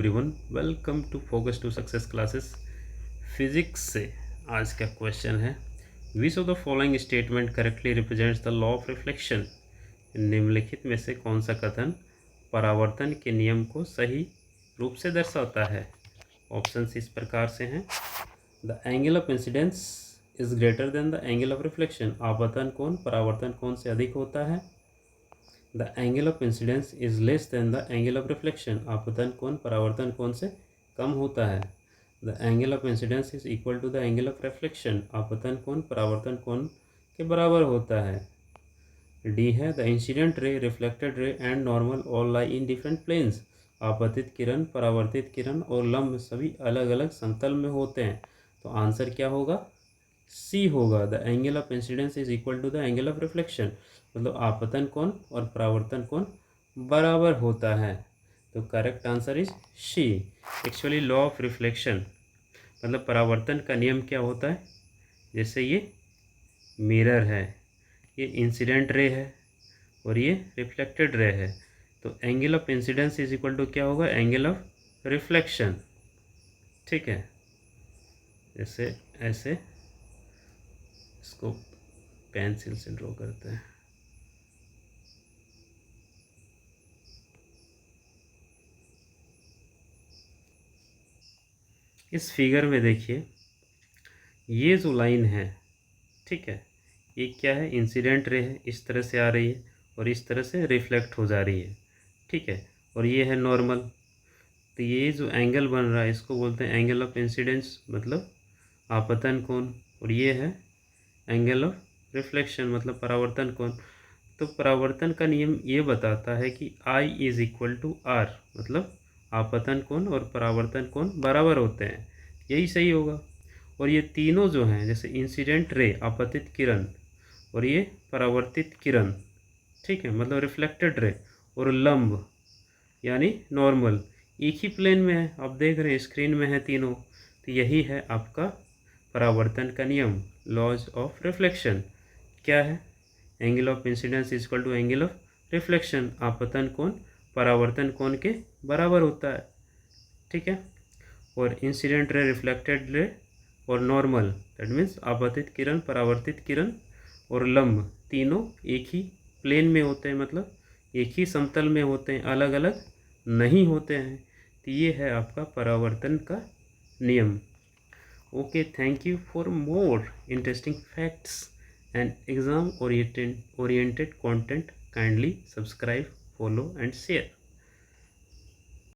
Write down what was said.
Everyone, welcome to focus to success classes. Physics से आज का क्वेश्चन है, which of the following statement correctly represents the law of reflection. निम्नलिखित में से कौन सा कथन परावर्तन के नियम को सही रूप से दर्शाता है। ऑप्शंस इस प्रकार से हैं। The angle of incidence is greater than the angle of reflection. आपतन कोण परावर्तन कोण से अधिक होता है। The angle of incidence is less than the angle of reflection. आपतन कोण परावर्तन कोण से कम होता है। The angle of incidence is equal to the angle of reflection. आपतन कोण परावर्तन कोण के बराबर होता है। डी है, the incident ray, reflected ray and normal all lie in different planes. आपतित किरण, परावर्तित किरण और लंब सभी अलग अलग समतल में होते हैं। तो आंसर क्या होगा? सी होगा। The angle of incidence is equal to the angle of reflection. मतलब आपतन कोण और परावर्तन कोण बराबर होता है। तो correct answer is C. Actually law of reflection मतलब परावर्तन का नियम क्या होता है, जैसे ये मिरर है, ये इंसिडेंट रे है और ये रिफ्लेक्टेड रे है, तो angle of incidence is equal to क्या होगा? Angle of reflection. ठीक है, जैसे ऐसे इसको पेंसिल से ड्रॉ करते हैं। इस फिगर में देखिए, ये जो लाइन है, ठीक है, ये क्या है? इंसिडेंट रे है, इस तरह से आ रही है और इस तरह से रिफ्लेक्ट हो जा रही है। ठीक है, और ये है नॉर्मल। तो ये जो एंगल बन रहा है इसको बोलते हैं एंगल ऑफ इंसिडेंस, मतलब आपतन कोण। और ये है एंगल ऑफ रिफ्लेक्शन, मतलब परावर्तन कोण। तो परावर्तन का नियम ये बताता है कि I is equal to r, मतलब आपतन कोण और परावर्तन कोण बराबर होते हैं। यही सही होगा। और ये तीनों जो हैं, जैसे इंसिडेंट रे आपतित किरण और ये परावर्तित किरण, ठीक है, मतलब रिफ्लेक्टेड रे और लंब यानी नॉर्मल, एक ही प्लेन में है। आप देख रहे हैं स्क्रीन में है तीनों। तो यही है आपका परावर्तन का नियम, लॉज ऑफ रिफ्लेक्शन। क्या है? Angle of incidence is equal to angle of reflection. आपतन कोण परावर्तन कोण के बराबर होता है। ठीक है, और इंसिडेंट रे, रिफ्लेक्टेड रे और नॉर्मल, दैट मीन्स आपतित किरण, परावर्तित किरण और लंब, तीनों एक ही प्लेन में होते हैं, मतलब एक ही समतल में होते हैं, अलग अलग नहीं होते हैं। तो ये है आपका परावर्तन का नियम। Okay, thank you for more interesting facts and exam oriented content. Kindly subscribe, follow and share.